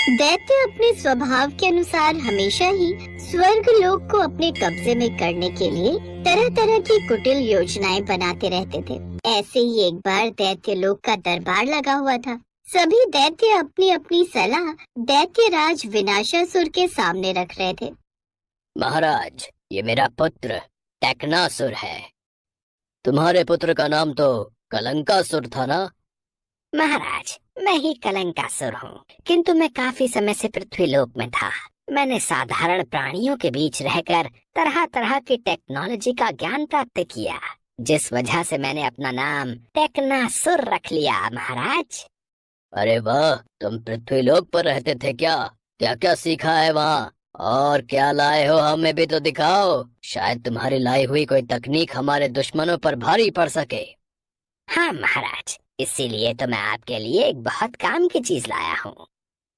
दैत्य अपने स्वभाव के अनुसार हमेशा ही स्वर्ग लोक को अपने कब्जे में करने के लिए तरह तरह की कुटिल योजनाएं बनाते रहते थे। ऐसे ही एक बार दैत्य लोक का दरबार लगा हुआ था। सभी दैत्य अपनी अपनी सलाह दैत्य राज विनाशासुर के सामने रख रहे थे। महाराज, ये मेरा पुत्र टेक्नासुर है। तुम्हारे पुत्र का नाम तो कलंकासुर था ना? महाराज, मैं ही कलंकासुर हूँ, किंतु मैं काफी समय से पृथ्वीलोक में था। मैंने साधारण प्राणियों के बीच रहकर तरह तरह की टेक्नोलॉजी का ज्ञान प्राप्त किया, जिस वजह से मैंने अपना नाम टेक्नासुर रख लिया। महाराज, अरे वाह, तुम पृथ्वीलोक पर रहते थे क्या? क्या क्या सीखा है वहाँ और क्या लाए हो, हमें भी तो दिखाओ। शायद तुम्हारी लाई हुई कोई तकनीक हमारे दुश्मनों पर भारी पड़ सके। हाँ महाराज, इसीलिए तो मैं आपके लिए एक बहुत काम की चीज लाया हूँ।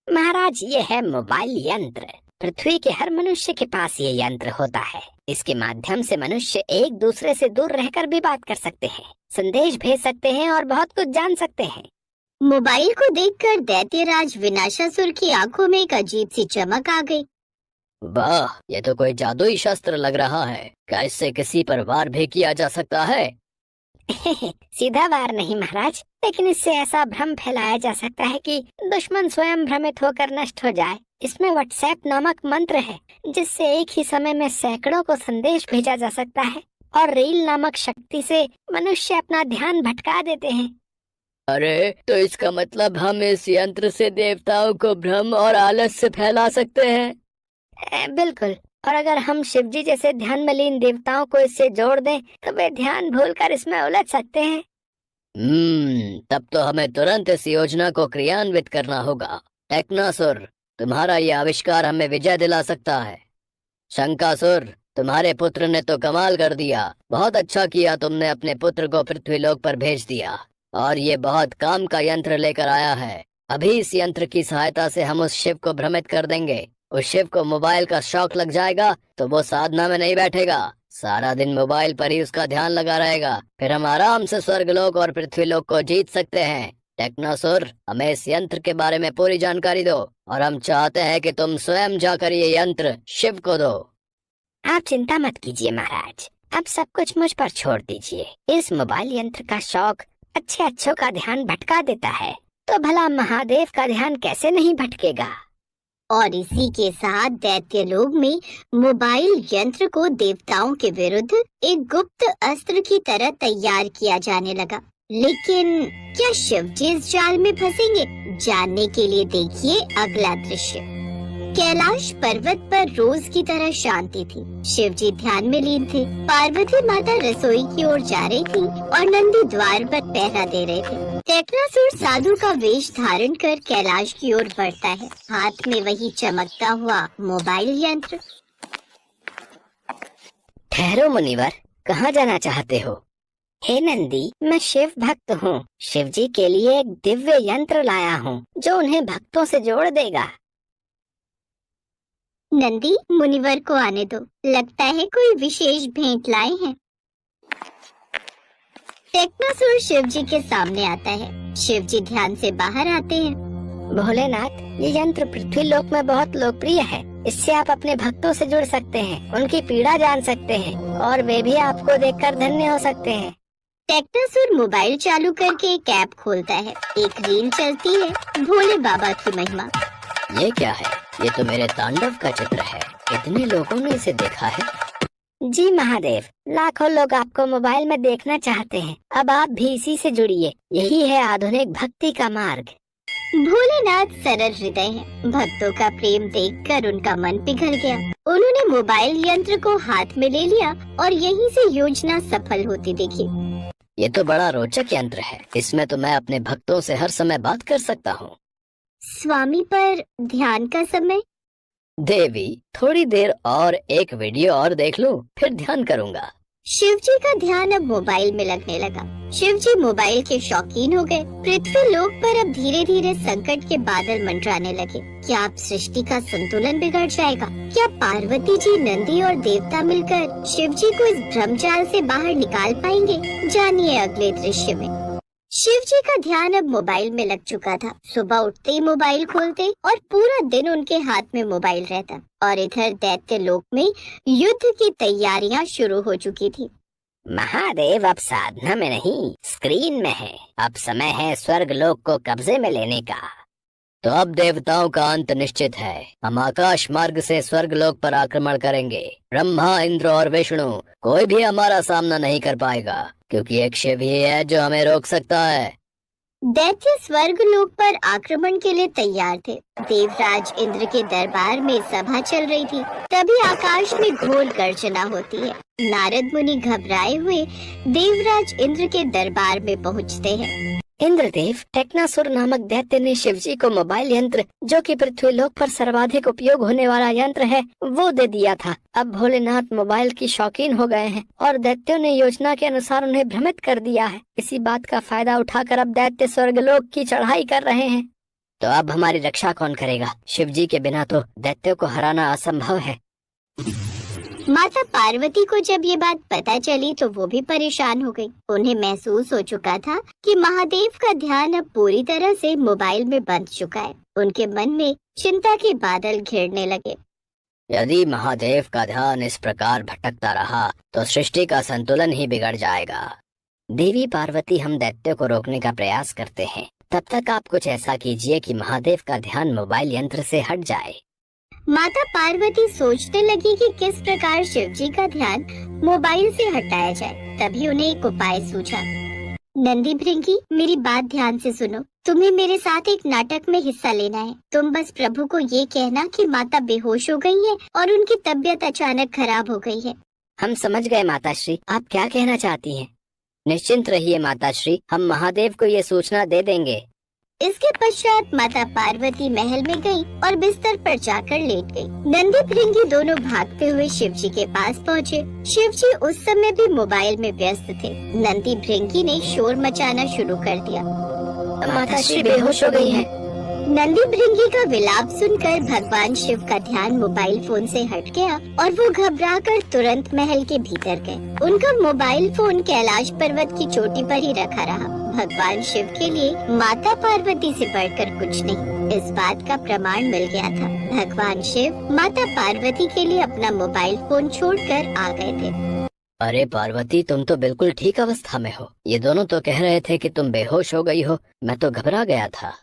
महाराज, ये है मोबाइल यंत्र। पृथ्वी के हर मनुष्य के पास ये यंत्र होता है। इसके माध्यम से मनुष्य एक दूसरे से दूर रहकर भी बात कर सकते हैं, संदेश भेज सकते हैं और बहुत कुछ जान सकते हैं। मोबाइल को देखकर दैत्यराज विनाशासुर की आंखों में एक अजीब सी चमक आ गई। वाह, ये तो कोई जादुई शस्त्र लग रहा है। क्या इससे किसी पर वार भी किया जा सकता है? सीधा वार नहीं महाराज, लेकिन इससे ऐसा भ्रम फैलाया जा सकता है कि दुश्मन स्वयं भ्रमित होकर नष्ट हो जाए। इसमें व्हाट्सएप नामक मंत्र है, जिससे एक ही समय में सैकड़ों को संदेश भेजा जा सकता है, और रील नामक शक्ति से मनुष्य अपना ध्यान भटका देते हैं। अरे, तो इसका मतलब हम इस यंत्र से देवताओं को भ्रम और आलस्य फैला सकते हैं? बिल्कुल, और अगर हम शिवजी जैसे ध्यान में लीन देवताओं को इससे जोड़ दें तो वे ध्यान भूलकर इसमें उलझ सकते हैं। तब तो हमें तुरंत इस योजना को क्रियान्वित करना होगा। टेक्नासुर, तुम्हारा ये आविष्कार हमें विजय दिला सकता है। शंकासुर, तुम्हारे पुत्र ने तो कमाल कर दिया। बहुत अच्छा किया तुमने अपने पुत्र को पृथ्वीलोक पर भेज दिया, और ये बहुत काम का यंत्र लेकर आया है। अभी इस यंत्र की सहायता से हम उस शिव को भ्रमित कर देंगे। उस शिव को मोबाइल का शौक लग जाएगा तो वो साधना में नहीं बैठेगा, सारा दिन मोबाइल पर ही उसका ध्यान लगा रहेगा। फिर हम आराम से स्वर्गलोक और पृथ्वीलोक को जीत सकते हैं। टेक्नासुर, हमें इस यंत्र के बारे में पूरी जानकारी दो, और हम चाहते हैं कि तुम स्वयं जाकर ये यंत्र शिव को दो। आप चिंता मत कीजिए महाराज, अब सब कुछ मुझ पर छोड़ दीजिए। इस मोबाइल यंत्र का शौक अच्छे अच्छों का ध्यान भटका देता है, तो भला महादेव का ध्यान कैसे नहीं भटकेगा। और इसी के साथ दैत्य लोक में मोबाइल यंत्र को देवताओं के विरुद्ध एक गुप्त अस्त्र की तरह तैयार किया जाने लगा। लेकिन क्या शिवजी इस जाल में फंसेंगे? जानने के लिए देखिए अगला दृश्य। कैलाश पर्वत पर रोज की तरह शांति थी। शिवजी ध्यान में लीन थे। पार्वती माता रसोई की ओर जा रही थी और नंदी द्वार पर पहरा दे रहे थे। टेक्नासुर साधु का वेश धारण कर कैलाश की ओर बढ़ता है, हाथ में वही चमकता हुआ मोबाइल यंत्र। ठहरो मुनिवर, कहाँ जाना चाहते हो? हे नंदी, मैं शिव भक्त हूँ। शिवजी के लिए एक दिव्य यंत्र लाया हूँ जो उन्हें भक्तों से जोड़ देगा। नंदी, मुनिवर को आने दो, लगता है कोई विशेष भेंट लाए हैं। टेक्नासुर शिवजी के सामने आता है। शिवजी ध्यान से बाहर आते हैं। भोलेनाथ, ये यंत्र पृथ्वीलोक में बहुत लोकप्रिय है। इससे आप अपने भक्तों से जुड़ सकते हैं, उनकी पीड़ा जान सकते हैं, और वे भी आपको देखकर धन्य हो सकते हैं। टेक्नासुर मोबाइल चालू करके एक ऐप खोलता है। एक रील चलती है, भोले बाबा की महिमा। ये क्या है? ये तो मेरे तांडव का चित्र है। इतने लोगों ने इसे देखा है। जी महादेव, लाखों लोग आपको मोबाइल में देखना चाहते हैं। अब आप भी इसी से जुड़िए। यही है आधुनिक भक्ति का मार्ग। भोलेनाथ सरल हृदय हैं। भक्तों का प्रेम देखकर उनका मन पिघल गया। उन्होंने मोबाइल यंत्र को हाथ में ले लिया और यहीं से योजना सफल होती देखी। ये तो बड़ा रोचक यंत्र है। इसमें तो मैं अपने भक्तों से हर समय बात कर सकता हूँ। स्वामी, पर ध्यान का समय? देवी, थोड़ी देर और एक वीडियो और देख लूं, फिर ध्यान करूंगा। शिवजी का ध्यान अब मोबाइल में लगने लगा। शिवजी मोबाइल के शौकीन हो गए। पृथ्वी लोक पर अब धीरे धीरे संकट के बादल मंडराने लगे। क्या अब सृष्टि का संतुलन बिगड़ जाएगा? क्या पार्वती जी, नंदी और देवता मिलकर शिवजी को इस भ्रमजाल से बाहर निकाल पाएंगे? जानिए अगले दृश्य में। शिव जी का ध्यान अब मोबाइल में लग चुका था। सुबह उठते ही मोबाइल खोलते और पूरा दिन उनके हाथ में मोबाइल रहता। और इधर दैत्य लोक में युद्ध की तैयारियां शुरू हो चुकी थी। महादेव अब साधना में नहीं, स्क्रीन में है। अब समय है स्वर्ग लोक को कब्जे में लेने का। तो अब देवताओं का अंत निश्चित है। हम आकाश मार्ग से स्वर्ग लोक पर आक्रमण करेंगे। ब्रह्मा, इंद्र और विष्णु कोई भी हमारा सामना नहीं कर पाएगा, क्योंकि एक शिव ही है जो हमें रोक सकता है। दैत्य स्वर्ग लोक पर आक्रमण के लिए तैयार थे। देवराज इंद्र के दरबार में सभा चल रही थी। तभी आकाश में घोर गर्जना होती है। नारद मुनि घबराए हुए देवराज इंद्र के दरबार में पहुंचते हैं। इंद्रदेव, टेक्नासुर नामक दैत्य ने शिवजी को मोबाइल यंत्र, जो कि पृथ्वी लोक पर सर्वाधिक उपयोग होने वाला यंत्र है, वो दे दिया था। अब भोलेनाथ मोबाइल की शौकीन हो गए हैं और दैत्यों ने योजना के अनुसार उन्हें भ्रमित कर दिया है। इसी बात का फायदा उठाकर अब दैत्य स्वर्गलोक की चढ़ाई कर रहे हैं। तो अब हमारी रक्षा कौन करेगा? शिवजी के बिना तो दैत्यों को हराना असंभव है। माता पार्वती को जब ये बात पता चली तो वो भी परेशान हो गई। उन्हें महसूस हो चुका था कि महादेव का ध्यान अब पूरी तरह से मोबाइल में बंध चुका है। उनके मन में चिंता के बादल घिरने लगे। यदि महादेव का ध्यान इस प्रकार भटकता रहा तो सृष्टि का संतुलन ही बिगड़ जाएगा। देवी पार्वती, हम दैत्यों को रोकने का प्रयास करते हैं। तब तक आप कुछ ऐसा कीजिए कि महादेव का ध्यान मोबाइल यंत्र से हट जाए। माता पार्वती सोचने लगी कि किस प्रकार शिवजी का ध्यान मोबाइल से हटाया जाए। तभी उन्हें एक उपाय सूझा। नंदी भृंगी, मेरी बात ध्यान से सुनो। तुम्हें मेरे साथ एक नाटक में हिस्सा लेना है। तुम बस प्रभु को ये कहना कि माता बेहोश हो गई है और उनकी तबीयत अचानक खराब हो गई है। हम समझ गए माताश्री, आप क्या कहना चाहती हैं? निश्चिंत रहिए माताश्री, हम महादेव को ये सूचना दे देंगे। इसके पश्चात माता पार्वती महल में गई और बिस्तर पर जाकर लेट गई। नंदी भृंगी दोनों भागते हुए शिवजी के पास पहुँचे। शिवजी उस समय भी मोबाइल में व्यस्त थे। नंदी भृंगी ने शोर मचाना शुरू कर दिया। माताश्री बेहोश हो गई है। नंदी भृंगी का विलाप सुनकर भगवान शिव का ध्यान मोबाइल फोन से हट गया और वो घबराकर तुरंत महल के भीतर गए। उनका मोबाइल फोन कैलाश पर्वत की चोटी पर ही रखा रहा। भगवान शिव के लिए माता पार्वती से बढ़कर कुछ नहीं, इस बात का प्रमाण मिल गया था। भगवान शिव माता पार्वती के लिए अपना मोबाइल फोन छोड़कर आ गए थे। अरे पार्वती, तुम तो बिल्कुल ठीक अवस्था में हो। ये दोनों तो कह रहे थे कि तुम बेहोश हो गई हो। मैं तो घबरा गया था।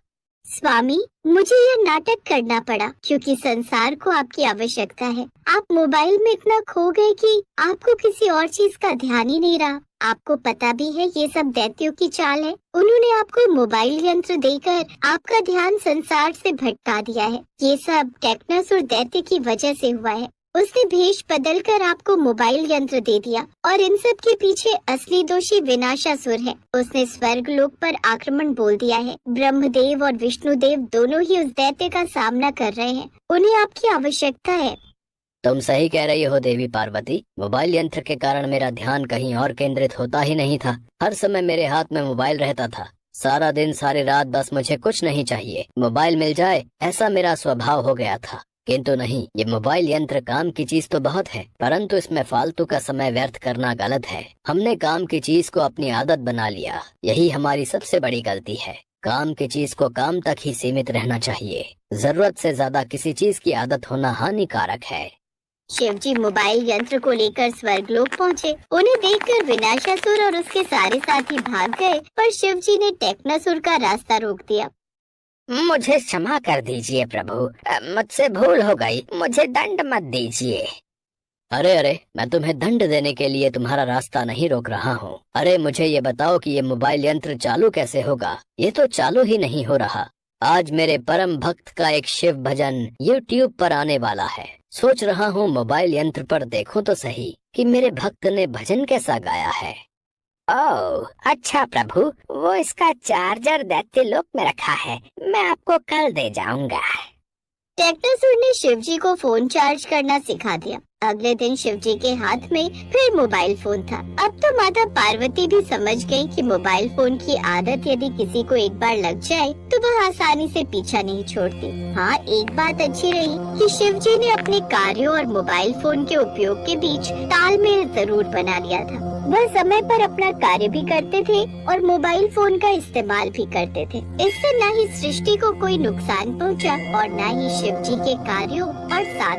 स्वामी, मुझे यह नाटक करना पड़ा क्योंकि संसार को आपकी आवश्यकता है। आप मोबाइल में इतना खो गए कि आपको किसी और चीज का ध्यान ही नहीं रहा। आपको पता भी है ये सब दैत्यों की चाल है। उन्होंने आपको मोबाइल यंत्र देकर आपका ध्यान संसार से भटका दिया है। ये सब टेक्नासुर दैत्य की वजह से हुआ है। उसने भेष बदलकर आपको मोबाइल यंत्र दे दिया और इन सब के पीछे असली दोषी विनाशासुर है। उसने स्वर्ग लोक पर आक्रमण बोल दिया है। ब्रह्मदेव और विष्णुदेव दोनों ही उस दैत्य का सामना कर रहे हैं। उन्हें आपकी आवश्यकता है। तुम सही कह रही हो देवी पार्वती। मोबाइल यंत्र के कारण मेरा ध्यान कहीं और केंद्रित होता ही नहीं था। हर समय मेरे हाथ में मोबाइल रहता था। सारा दिन सारी रात बस मुझे कुछ नहीं चाहिए, मोबाइल मिल जाए, ऐसा मेरा स्वभाव हो गया था। किंतु नहीं, ये मोबाइल यंत्र काम की चीज तो बहुत है, परंतु इसमें फालतू का समय व्यर्थ करना गलत है। हमने काम की चीज को अपनी आदत बना लिया, यही हमारी सबसे बड़ी गलती है। काम की चीज को काम तक ही सीमित रहना चाहिए। जरूरत से ज्यादा किसी चीज की आदत होना हानिकारक है। शिवजी मोबाइल यंत्र को लेकर स्वर्गलोक पहुँचे। उन्हें देखकर विनाशासुर और उसके सारे साथी भाग गए, पर शिवजी ने टेक्नासुर का रास्ता रोक दिया। मुझे क्षमा कर दीजिए प्रभु, मुझसे भूल हो गई, मुझे दंड मत दीजिए। अरे अरे, मैं तुम्हें दंड देने के लिए तुम्हारा रास्ता नहीं रोक रहा हूँ। अरे मुझे ये बताओ कि ये मोबाइल यंत्र चालू कैसे होगा? ये तो चालू ही नहीं हो रहा। आज मेरे परम भक्त का एक शिव भजन YouTube पर आने वाला है। सोच रहा हूँ मोबाइल यंत्र पर देखूं तो सही कि मेरे भक्त ने भजन कैसा गाया है। ओह अच्छा प्रभु, वो इसका चार्जर दैत्य लोक में रखा है, मैं आपको कल दे जाऊंगा। टेक्नासुर ने शिवजी को फोन चार्ज करना सिखा दिया। अगले दिन शिवजी के हाथ में फिर मोबाइल फोन था। अब तो माता पार्वती भी समझ गई कि मोबाइल फोन की आदत यदि किसी को एक बार लग जाए तो वह आसानी से पीछा नहीं छोड़ती। हाँ, एक बात अच्छी रही कि शिवजी ने अपने कार्यों और मोबाइल फोन के उपयोग के बीच तालमेल जरूर बना लिया था। वह समय पर अपना कार्य भी करते थे और मोबाइल फोन का इस्तेमाल भी करते थे। इससे न ही सृष्टि को कोई नुकसान पहुंचा और न ही शिव जी के कार्यों और साधनों